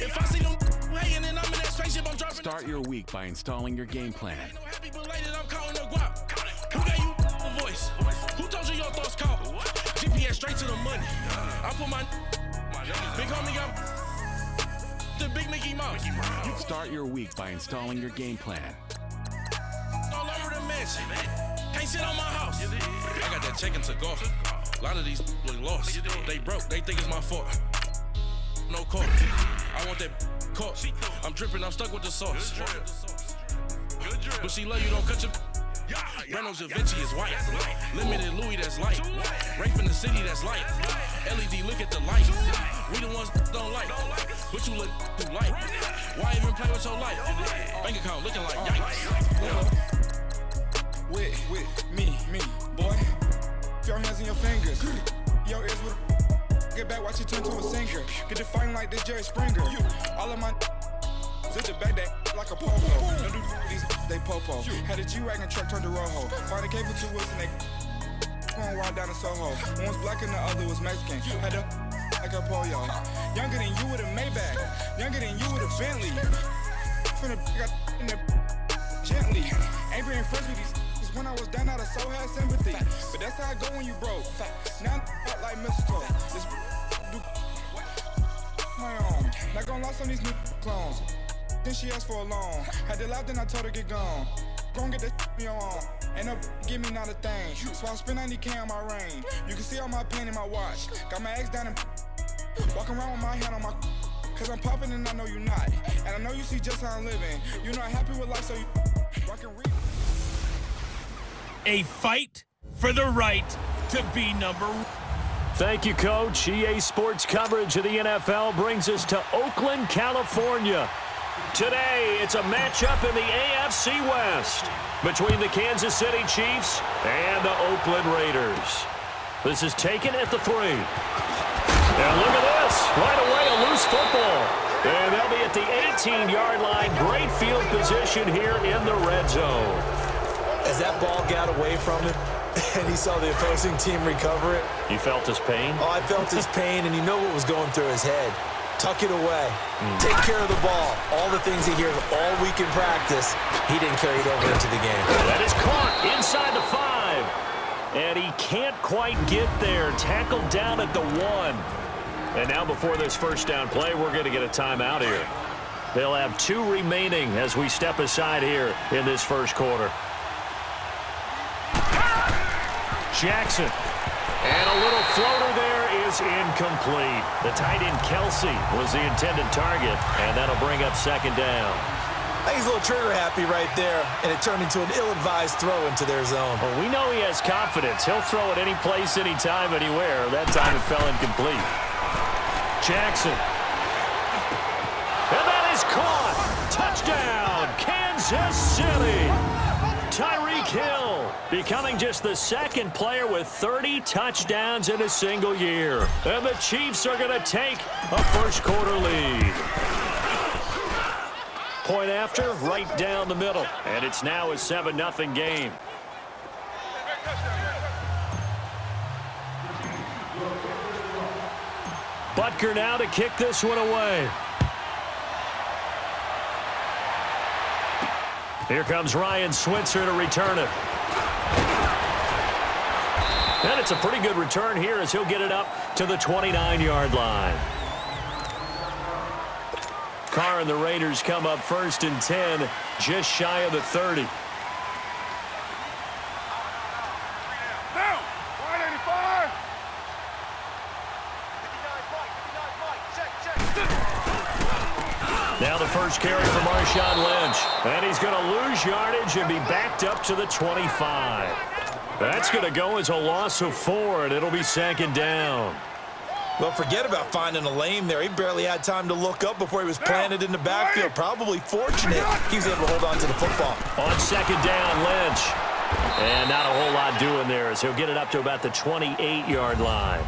If I see them hating and I'm in that spaceship, I'm dropping. Start your week by installing your game plan. Ain't no happy belated, I'm calling the guap. Who gave you a voice? Who told you your thoughts count? GPS straight to the money. I put my big homie got the big Mickey Mouse. Start your week by installing your game plan. All over the mansion. Can't sit on my house. I got that check-in to golf. A lot of these look lost. They broke, they think it's my fault. No court. I want that caught. I'm dripping, I'm stuck with the sauce. But she love you, don't cut your. Reynolds Da Vinci is white. Limited Louis, that's light. Rape in the city, that's light. LED, look at the light. We the ones don't like. But you look too light. Why even play with your life? Bank account looking like yikes. With me, boy. Your hands in your fingers. Your ears with get back, watch it turn to a singer. Get the fighting like this Jerry Springer. All of my zip the back that like a popo. Don't do these, they popo. Had a G-Wagon truck turned to Rojo. Find a cable 2 wheels and they going wild down in Soho. One was black and the other was Mexican. Had a like a pollo. Younger than you with a Maybach. Younger than you with a Bentley. From the got in the gently. Ain't being friends with these. When I was down out of so had sympathy. But that's how I go when you broke. Now I'm like mistletoe. This do my own. Not gonna lost on these new clones. Then she asked for a loan. Had to laugh, then I told her get gone. Gon' get that me on. Ain't no give me not a thing. So I spend 90K on my ring. You can see all my pain in my watch. Got my ex down and walking around with my hand on my. Cause I'm popping and I know you not. And I know you see just how I'm living. You're not happy with life, so you rockin' read. A fight for the right to be number one. Thank you, Coach. EA Sports coverage of the NFL brings us to Oakland, California. Today, it's a matchup in the AFC West between the Kansas City Chiefs and the Oakland Raiders. This is taken at the 3. And look at this. Right away, a loose football. And they'll be at the 18-yard line. Great field position here in the red zone. As that ball got away from him and he saw the opposing team recover it. You felt his pain? Oh, I felt his pain, and you know what was going through his head. Tuck it away. Take care of the ball. All the things he hears all week in practice, he didn't carry it over into the game. That is caught inside the 5. And he can't quite get there. Tackled down at the 1. And now before this first down play, we're going to get a timeout here. They'll have 2 remaining as we step aside here in this first quarter. Jackson. And a little floater there is incomplete. The tight end Kelsey was the intended target, and that'll bring up second down. I think he's a little trigger happy right there, and it turned into an ill-advised throw into their zone. Well, we know he has confidence. He'll throw it any place, anytime, anywhere. That time it fell incomplete. Jackson. And that is caught. Touchdown, Kansas City. Tyreek Hill becoming just the second player with 30 touchdowns in a single year. And the Chiefs are going to take a first quarter lead. Point after, right down the middle. And it's now a 7-0 game. Butker now to kick this one away. Here comes Ryan Switzer to return it. And it's a pretty good return here as he'll get it up to the 29-yard line. Carr and the Raiders come up first and 10, just shy of the 30. Now the first carry for Marshawn Lynch. And he's going to lose yardage and be backed up to the 25. That's going to go as a loss of 4, and it'll be second down. Well, forget about finding a lane there. He barely had time to look up before he was planted in the backfield. Probably fortunate he was able to hold on to the football. On second down, Lynch. And not a whole lot doing there as he'll get it up to about the 28-yard line.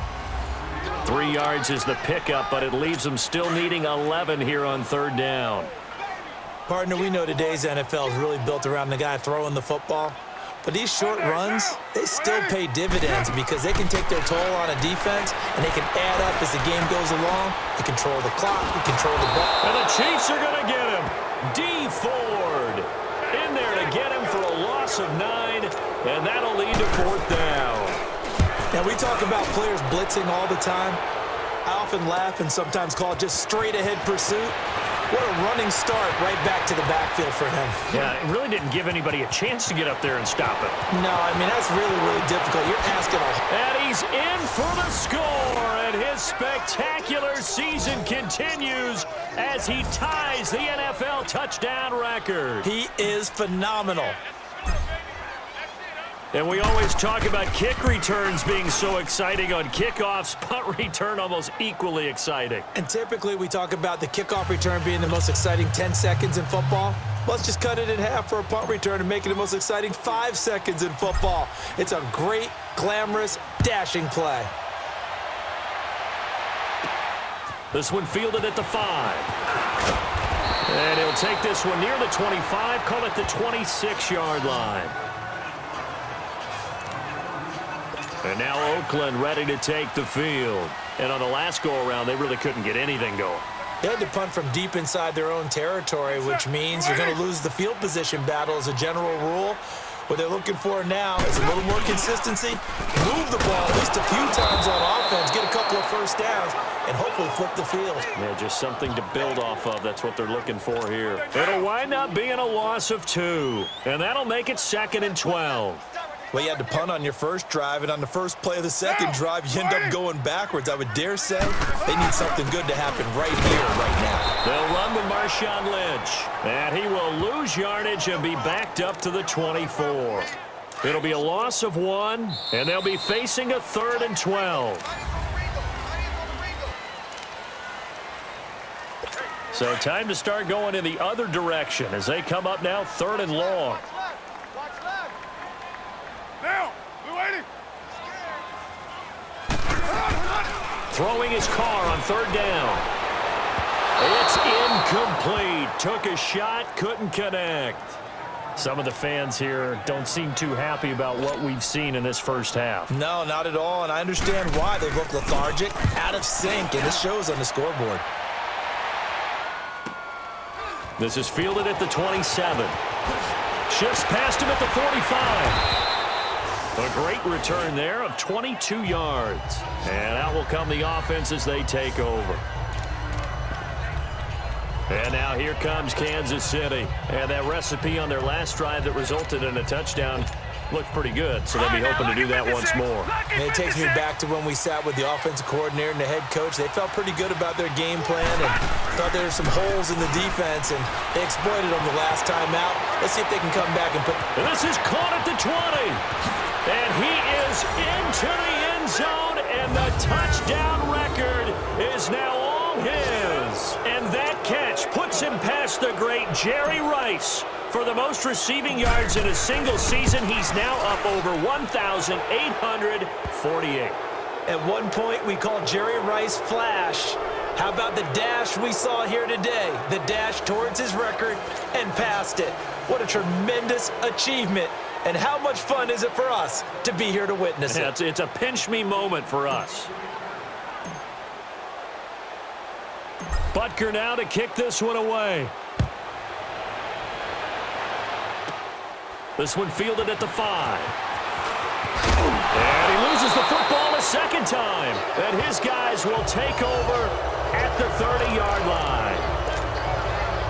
3 yards is the pickup, but it leaves them still needing 11 here on third down. Partner, we know today's NFL is really built around the guy throwing the football. But these short runs, they still pay dividends because they can take their toll on a defense, and they can add up as the game goes along. They control the clock, they control the ball. And the Chiefs are going to get him. D. Ford in there to get him for a loss of 9, and that'll lead to 4th down. Now, we talk about players blitzing all the time. I often laugh and sometimes call it just straight-ahead pursuit. What a running start right back to the backfield for him. Yeah, it really didn't give anybody a chance to get up there and stop it. No, I mean, that's really, really difficult. You're asking And he's in for the score, and his spectacular season continues as he ties the NFL touchdown record. He is phenomenal. And we always talk about kick returns being so exciting on kickoffs, punt return almost equally exciting. And typically we talk about the kickoff return being the most exciting 10 seconds in football. Let's just cut it in half for a punt return and make it the most exciting 5 seconds in football. It's a great, glamorous, dashing play. This one fielded at the 5. And he'll take this one near the 25, call it the 26-yard line. And now Oakland ready to take the field. And on the last go-around, they really couldn't get anything going. They had to punt from deep inside their own territory, which means you're going to lose the field position battle as a general rule. What they're looking for now is a little more consistency, move the ball at least a few times on offense, get a couple of first downs, and hopefully flip the field. Yeah, just something to build off of. That's what they're looking for here. It'll wind up being a loss of 2, and that'll make it 2nd and 12. Well, you had to punt on your first drive, and on the first play of the second drive, you end up going backwards. I would dare say they need something good to happen right here, right now. They'll run with Marshawn Lynch, and he will lose yardage and be backed up to the 24. It'll be a loss of 1, and they'll be facing a 3rd and 12. So time to start going in the other direction as they come up now 3rd and long. Throwing his car on 3rd down. It's incomplete. Took a shot, couldn't connect. Some of the fans here don't seem too happy about what we've seen in this first half. No, not at all, and I understand why. They look lethargic, out of sync, and this shows on the scoreboard. This is fielded at the 27. Shifts past him at the 45. A great return there of 22 yards. And out will come the offense as they take over. And now here comes Kansas City. And that recipe on their last drive that resulted in a touchdown looked pretty good. So they'll be hoping to do that once more. And it takes me back to when we sat with the offensive coordinator and the head coach. They felt pretty good about their game plan and thought there were some holes in the defense, and they exploited them the last time out. Let's see if they can come back and put... And this is caught at the 20. And he is into the end zone, and the touchdown record is now all his. And that catch puts him past the great Jerry Rice. For the most receiving yards in a single season, he's now up over 1,848. At one point, we called Jerry Rice Flash. How about the dash we saw here today? The dash towards his record and past it. What a tremendous achievement. And how much fun is it for us to be here to witness it? It's a pinch-me moment for us. Butker now to kick this one away. This one fielded at the 5. And he loses the football a second time. And his guys will take over at the 30-yard line.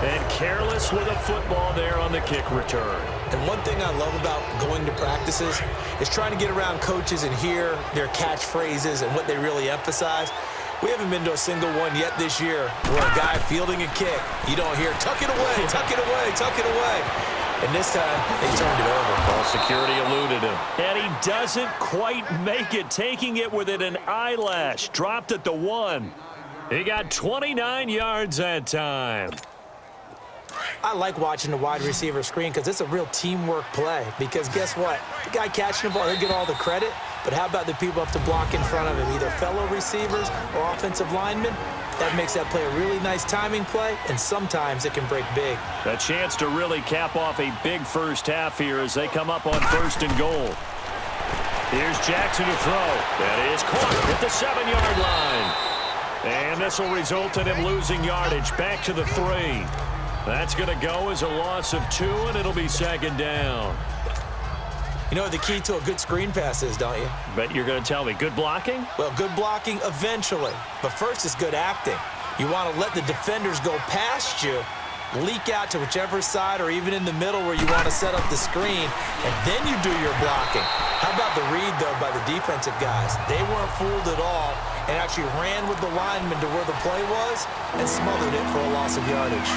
And careless with a football there on the kick return. And one thing I love about going to practices is trying to get around coaches and hear their catchphrases and what they really emphasize. We haven't been to a single one yet this year where a guy fielding a kick, you don't hear, tuck it away, tuck it away, tuck it away. And this time, they turned it over. Ball security eluded him. And he doesn't quite make it, taking it within an eyelash. Dropped at the 1. He got 29 yards that time. I like watching the wide receiver screen because it's a real teamwork play. Because guess what? The guy catching the ball, he'll get all the credit. But how about the people up to block in front of him, either fellow receivers or offensive linemen? That makes that play a really nice timing play, and sometimes it can break big. A chance to really cap off a big first half here as they come up on 1st and goal. Here's Jackson to throw. That is caught at the 7-yard line. And this will result in him losing yardage back to the 3. That's going to go as a loss of 2, and it'll be 2nd down. You know what the key to a good screen pass is, don't you? But you're going to tell me, good blocking? Well, good blocking eventually. But first is good acting. You want to let the defenders go past you, leak out to whichever side or even in the middle where you want to set up the screen, and then you do your blocking. How about the read, though, by the defensive guys? They weren't fooled at all and actually ran with the lineman to where the play was and smothered it for a loss of yardage.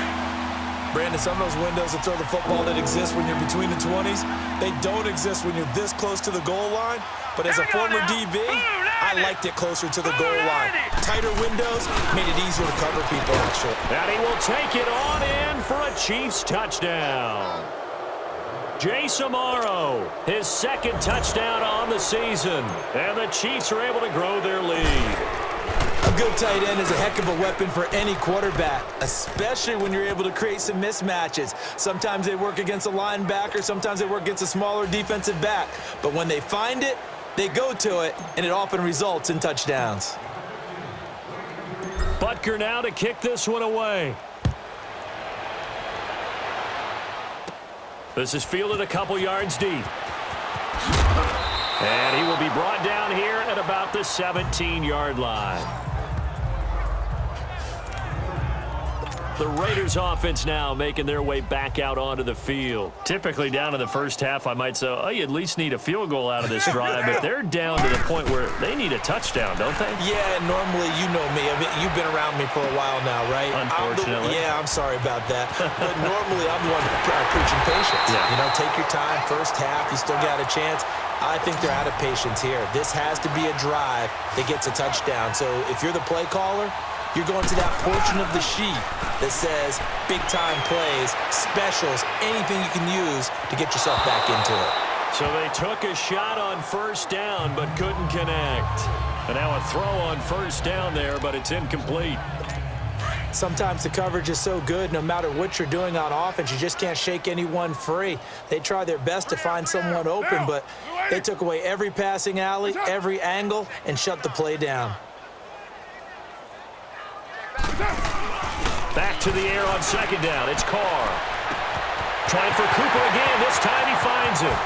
Brandon, some of those windows to throw the football that exist when you're between the 20s, they don't exist when you're this close to the goal line. But as a former DB, I liked it closer to the goal line. Tighter windows made it easier to cover people, actually. And he will take it on in for a Chiefs touchdown. Jay Samaro, his 2nd touchdown on the season. And the Chiefs are able to grow their lead. A good tight end is a heck of a weapon for any quarterback, especially when you're able to create some mismatches. Sometimes they work against a linebacker, sometimes they work against a smaller defensive back. But when they find it, they go to it, and it often results in touchdowns. Butker now to kick this one away. This is fielded a couple yards deep. And he will be brought down here at about the 17-yard line. The Raiders offense now making their way back out onto the field. Typically down in the first half, I might say, oh, you at least need a field goal out of this drive, but they're down to the point where they need a touchdown, don't they? Yeah, normally, you know me. I mean, you've been around me for a while now, right? Unfortunately. I'm sorry about that. But normally, I'm the one preaching patience. Yeah. You know, take your time. First half, you still got a chance. I think they're out of patience here. This has to be a drive that gets a touchdown. So if you're the play caller, you're going to that portion of the sheet that says big-time plays, specials, anything you can use to get yourself back into it. So they took a shot on 1st down but couldn't connect. And now a throw on 1st down there, but it's incomplete. Sometimes the coverage is so good, no matter what you're doing on offense, you just can't shake anyone free. They try their best to find someone open, but they took away every passing alley, every angle, and shut the play down. Back to the air on 2nd down. It's Carr. Trying for Cooper again. This time he finds it.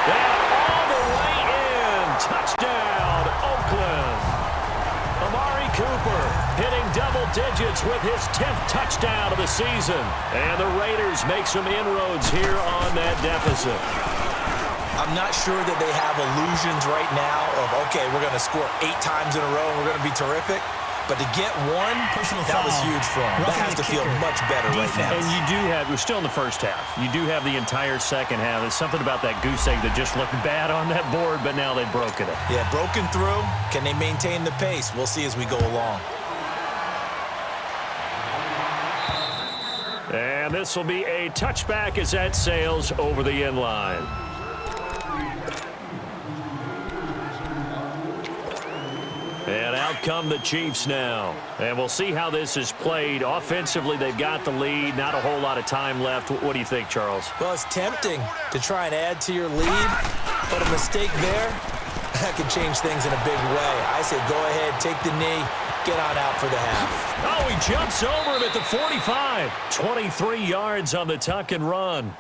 And all the way in. Touchdown, Oakland. Amari Cooper hitting double digits with his 10th touchdown of the season. And the Raiders make some inroads here on that deficit. I'm not sure that they have illusions right now of, okay, we're going to score 8 times in a row and we're going to be terrific. But to get one, that was huge for them. That has to feel much better right now. And you do have, we're still in the first half. You do have the entire second half. There's something about that goose egg that just looked bad on that board, but now they've broken it. Yeah, broken through. Can they maintain the pace? We'll see as we go along. And this will be a touchback as that sails over the end line. And out come the Chiefs now. And we'll see how this is played. Offensively, they've got the lead. Not a whole lot of time left. What do you think, Charles? Well, it's tempting to try and add to your lead, but a mistake there, that could change things in a big way. I say go ahead, take the knee, get on out for the half. Oh, he jumps over him at the 45. 23 yards on the tuck and run.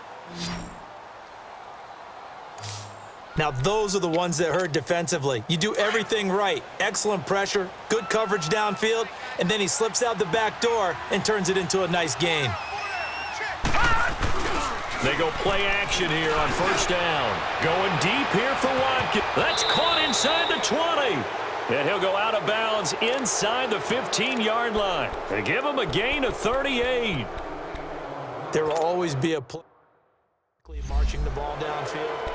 Now, those are the ones that hurt defensively. You do everything right. Excellent pressure, good coverage downfield, and then he slips out the back door and turns it into a nice gain. They go play action here on 1st down. Going deep here for Watkins. That's caught inside the 20. And he'll go out of bounds inside the 15-yard line. They give him a gain of 38. There will always be a play marching the ball downfield.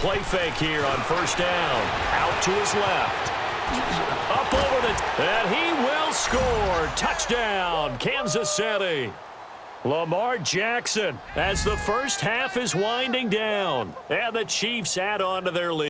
play fake here on first down. Out to his left. Up over the... And he will score. Touchdown, Kansas City. Lamar Jackson as the first half is winding down. And the Chiefs add on to their lead.